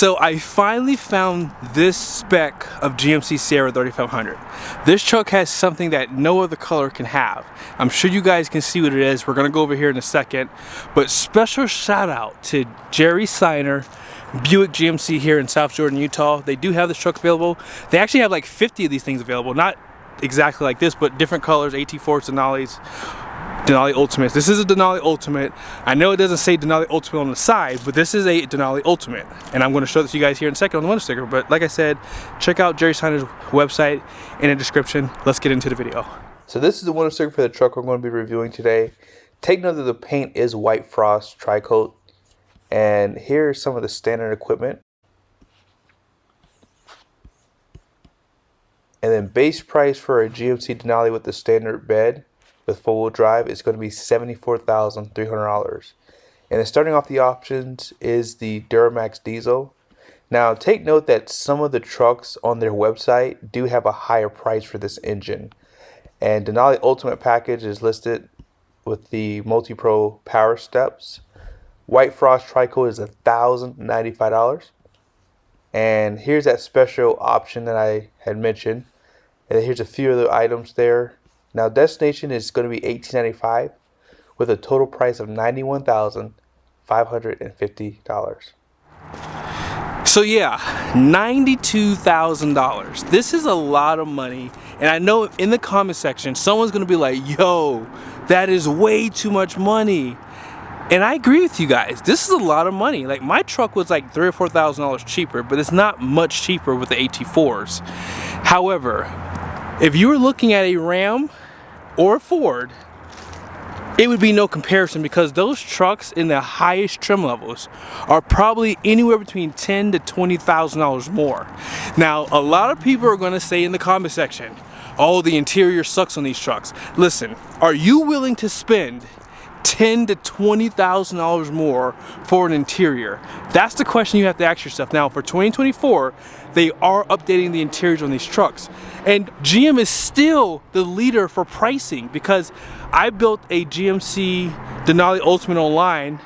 So I finally found this spec of GMC Sierra 3500. This truck has something that no other color can have. I'm sure you guys can see what it is. We're gonna go over here in a second. But special shout out to Jerry Seiner, Buick GMC here in South Jordan, Utah. They do have this truck available. They actually have like 50 of these things available. Not exactly like this, but different colors, AT4s, Denalis, Denali Ultimates. This is a Denali Ultimate. I know it doesn't say Denali Ultimate on the side, but this is a Denali Ultimate. And I'm going to show this to you guys here in a second on the window sticker. But like I said, check out Jerry Seiner's website in the description. Let's get into the video. So this is the window sticker for the truck we're going to be reviewing today. Take note that the paint is white frost tri-coat. And here's some of the standard equipment. And then base price for a GMC Denali with the standard bed with four-wheel drive is going to be $74,300. And then starting off the options is the Duramax diesel. Now take note that some of the trucks on their website do have a higher price for this engine. And Denali Ultimate package is listed with the multi-pro PowerSteps. White Frost Tri-Coat is $1,095. And here's that special option that I had mentioned. And here's a few other items there. Now destination is going to be $1,895 with a total price of $91,550. So yeah, $92,000. This is a lot of money. And I know in the comment section, someone's going to be like, yo, that is way too much money. And I agree with you guys. This is a lot of money. Like my truck was like $3,000 or $4,000 cheaper, but it's not much cheaper with the AT4s. However, if you were looking at a Ram or a Ford, it would be no comparison because those trucks in the highest trim levels are probably anywhere between $10,000 to $20,000 more. Now, a lot of people are going to say in the comment section, oh, the interior sucks on these trucks. Listen, are you willing to spend $10,000 to $20,000 more for an interior? That's the question you have to ask yourself. Now, for 2024, they are updating the interiors on these trucks. And GM is still the leader for pricing because I built a GMC Denali Ultimate online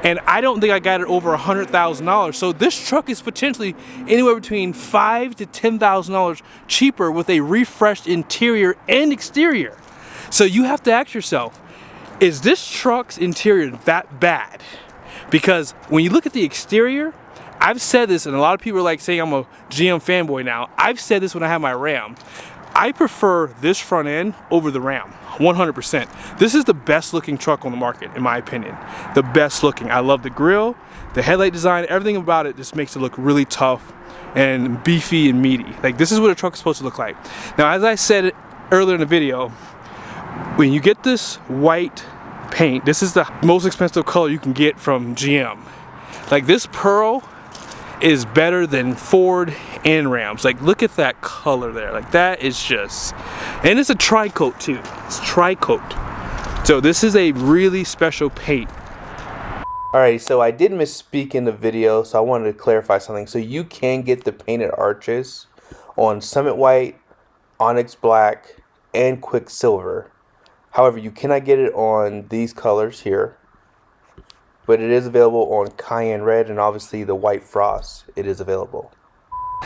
and I don't think I got it over $100,000. So this truck is potentially anywhere between $5,000 to $10,000 cheaper with a refreshed interior and exterior. So you have to ask yourself, is this truck's interior that bad? Because when you look at the exterior, I've said this, and a lot of people are like saying I'm a GM fanboy now. I've said this when I have my Ram. I prefer this front end over the Ram, 100%. This is the best looking truck on the market, in my opinion. The best looking. I love the grille, the headlight design, everything about it just makes it look really tough and beefy and meaty. Like this is what a truck is supposed to look like. Now, as I said earlier in the video, when you get this white paint, this is the most expensive color you can get from GM. Like this pearl is better than Ford and Rams. Like look at that color there. Like that is just, and it's a tri-coat too. It's tri-coat. So this is a really special paint. Alright, so I did misspeak in the video, so I wanted to clarify something. So you can get the painted arches on Summit White, Onyx Black, and Quicksilver. However, you cannot get it on these colors here, but it is available on Cayenne Red and obviously the White Frost. It is available.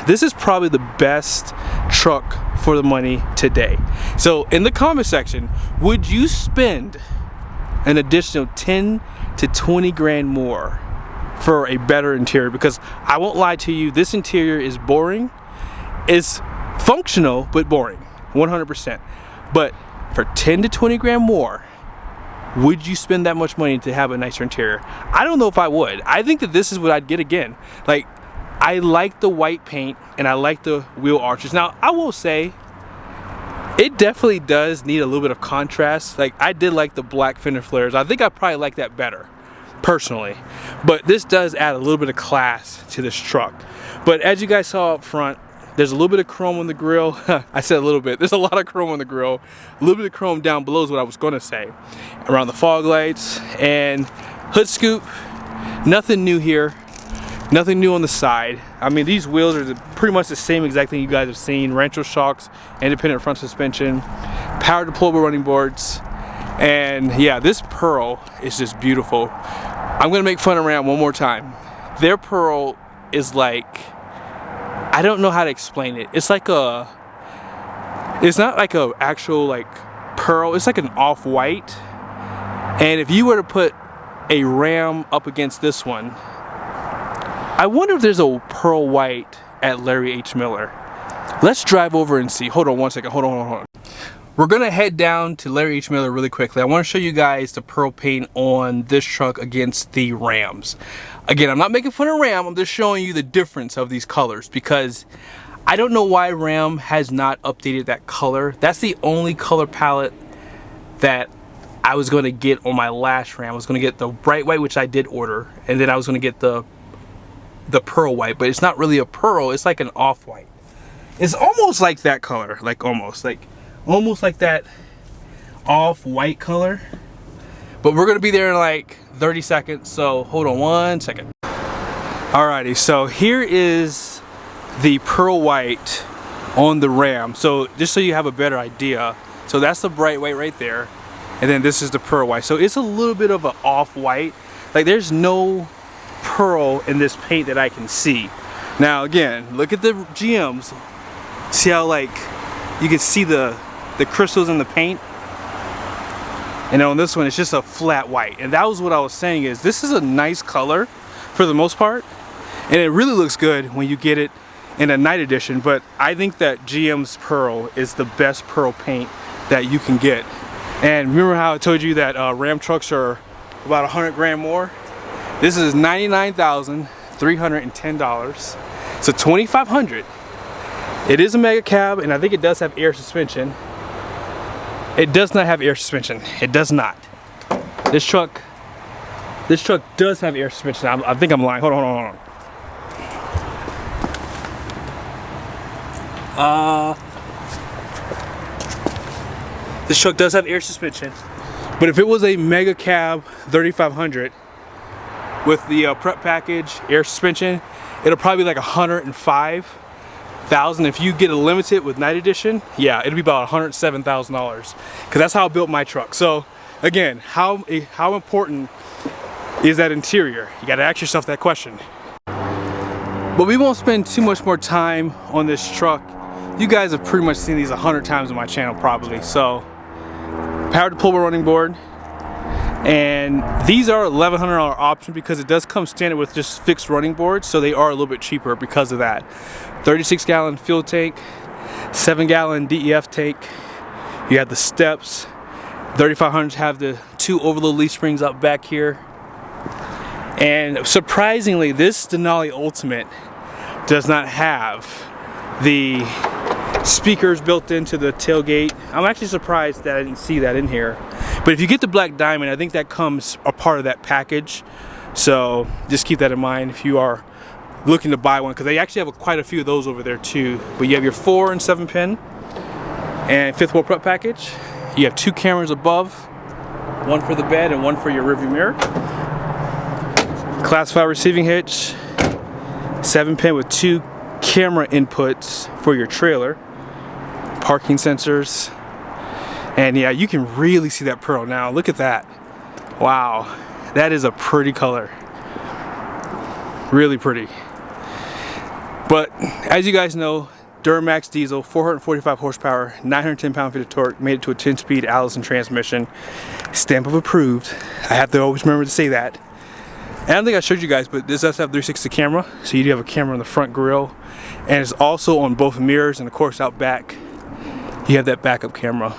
This is probably the best truck for the money today. So in the comment section, would you spend an additional 10 to 20 grand more for a better interior? Because I won't lie to you, this interior is boring. It's functional, but boring, 100%. But for 10 to 20 grand more, would you spend that much money to have a nicer interior? I don't know if I would. I think that this is what I'd get again. Like, I like the white paint and I like the wheel arches. Now, I will say, it definitely does need a little bit of contrast. Like, I did like the black fender flares. I think I probably like that better, personally. But this does add a little bit of class to this truck. But as you guys saw up front, there's a little bit of chrome on the grill. I said a little bit. There's a lot of chrome on the grill. A little bit of chrome down below is what I was going to say. Around the fog lights and hood scoop. Nothing new here. Nothing new on the side. I mean, these wheels are pretty much the same exact thing you guys have seen. Rancho shocks, independent front suspension, power deployable running boards. And yeah, this pearl is just beautiful. I'm going to make fun of Ram one more time. Their pearl is like, I don't know how to explain it. It's like a, it's not like a actual like pearl, it's like an off-white. And if you were to put a Ram up against this one, I wonder if there's a pearl white at Larry H. Miller. Let's drive over and see. Hold on one second, hold on. We're gonna head down to Larry H. Miller really quickly. I wanna show you guys the pearl paint on this truck against the Rams. Again, I'm not making fun of Ram, I'm just showing you the difference of these colors because I don't know why Ram has not updated that color. That's the only color palette that I was gonna get on my last Ram. I was gonna get the bright white, which I did order, and then I was gonna get the pearl white, but it's not really a pearl, it's like an off-white. It's almost like that color, like almost like that off-white color. But we're gonna be there in like 30 seconds, so hold on one second. Alrighty, so here is the pearl white on the Ram. So just so you have a better idea, so that's the bright white right there, and then this is the pearl white. So it's a little bit of an off-white. Like there's no pearl in this paint that I can see. Now again, look at the GMs. See how like you can see the crystals in the paint? And on this one it's just a flat white. And that was what I was saying, is this is a nice color for the most part, and it really looks good when you get it in a night edition. But I think that GM's pearl is the best pearl paint that you can get. And remember how I told you that Ram trucks are about 100 grand more? This is $99,310. So $2,500. It is a mega cab, and I think it does have air suspension. It does not have air suspension. It does not. This truck does have air suspension. I think I'm lying. Hold on. This truck does have air suspension, but if it was a mega cab 3500 with the prep package, air suspension, it'll probably be like 105,000. If you get a limited with night edition, yeah, it'll be about $107,000, because that's how I built my truck. So again, how important is that interior? You got to ask yourself that question. But we won't spend too much more time on this truck. You guys have pretty much seen these 100 times on my channel probably. So powered pull bar running board, and these are $1,100 option because it does come standard with just fixed running boards, so they are a little bit cheaper because of that. 36-gallon fuel tank, 7-gallon DEF tank. You have the steps. 3500s have the 2 overload leaf springs up back here. And surprisingly, this Denali Ultimate does not have the speakers built into the tailgate. I'm actually surprised that I didn't see that in here. But if you get the black diamond, I think that comes a part of that package. So just keep that in mind if you are looking to buy one, because they actually have quite a few of those over there too. But you have your 4 and 7 pin and 5th wheel prep package. You have 2 cameras above, one for the bed and one for your rearview mirror. Class 5 receiving hitch, 7 pin with 2 camera inputs for your trailer, parking sensors, and yeah, you can really see that pearl now. Look at that. Wow, that is a pretty color. Really pretty. But as you guys know, Duramax diesel, 445 horsepower, 910 pound-feet of torque, made it to a 10-speed Allison transmission. Stamp of approved. I have to always remember to say that. And I don't think I showed you guys, but this does have 360 camera, so you do have a camera on the front grille, and it's also on both mirrors, and of course out back you have that backup camera.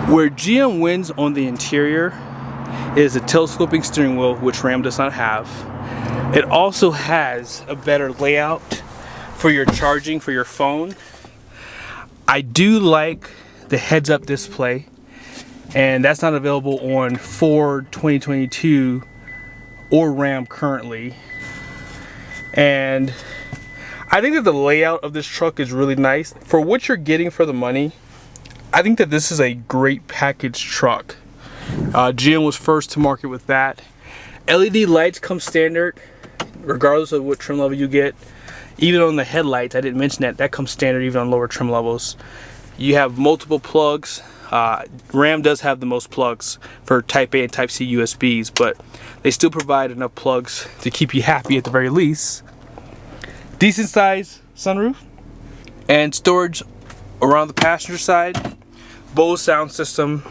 Where GM wins on the interior is a telescoping steering wheel, which Ram does not have. It also has a better layout for your charging for your phone. I do like the heads-up display, and that's not available on Ford 2022 or Ram currently. And I think that the layout of this truck is really nice for what you're getting for the money. I think that this is a great package truck. GM was first to market with that. LED lights come standard regardless of what trim level you get. Even on the headlights, I didn't mention that comes standard even on lower trim levels. You have multiple plugs. Ram does have the most plugs for Type A and Type C USBs, but they still provide enough plugs to keep you happy at the very least. decent size sunroof and storage around the passenger side. Bose sound system.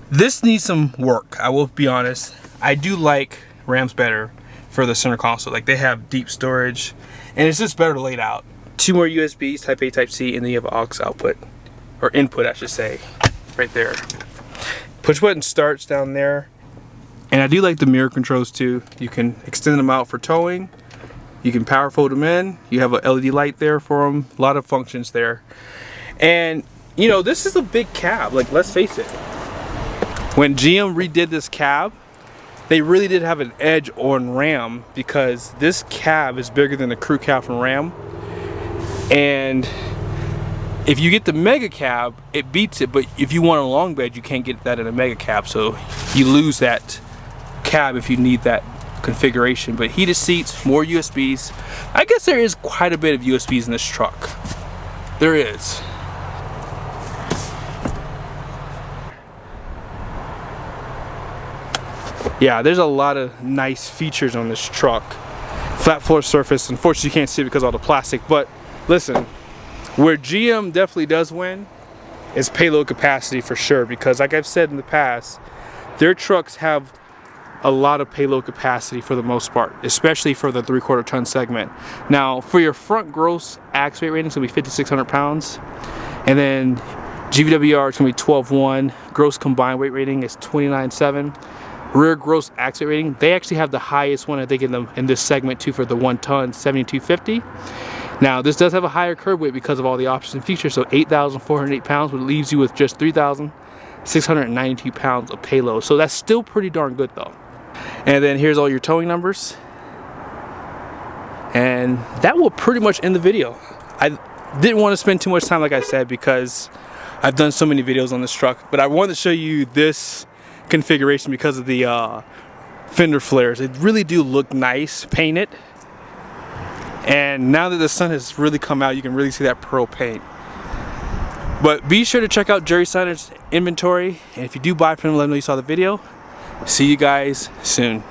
This needs some work, I will be honest. I do like Ram's better for the center console. Like, they have deep storage and it's just better laid out. 2 more USBs, type A, type C, and then you have an aux output, or input I should say, right there. Push button starts down there. And I do like the mirror controls too. You can extend them out for towing. You can power fold them in. You have a LED light there for them. A lot of functions there. And you know, this is a big cab, like, let's face it. When GM redid this cab, they really did have an edge on Ram, because this cab is bigger than the crew cab from Ram. And if you get the mega cab, it beats it, but if you want a long bed, you can't get that in a mega cab, so you lose that cab if you need that configuration. But heated seats, more USBs. I guess there is quite a bit of USBs in this truck. There is. Yeah, there's a lot of nice features on this truck. Flat floor surface, unfortunately you can't see it because of all the plastic, but listen, where GM definitely does win is payload capacity for sure, because like I've said in the past, their trucks have a lot of payload capacity for the most part, especially for the 3/4 ton segment. Now, for your front gross ax weight rating, it's gonna be 5,600 pounds, and then GVWR is gonna be 12.1. Gross combined weight rating is 29.7. Rear gross ax weight rating, they actually have the highest one I think in this segment too for the 1 ton, 7,250. Now this does have a higher curb weight because of all the options and features, so 8,408 pounds, which leaves you with just 3,692 pounds of payload. So that's still pretty darn good though. And then here's all your towing numbers. And that will pretty much end the video. I didn't want to spend too much time, like I said, because I've done so many videos on this truck, but I wanted to show you this configuration because of the fender flares. They really do look nice painted, and now that the sun has really come out, you can really see that pearl paint. But be sure to check out Jerry Seiner's inventory, and if you do buy from him, let him know you saw the video. See you guys soon.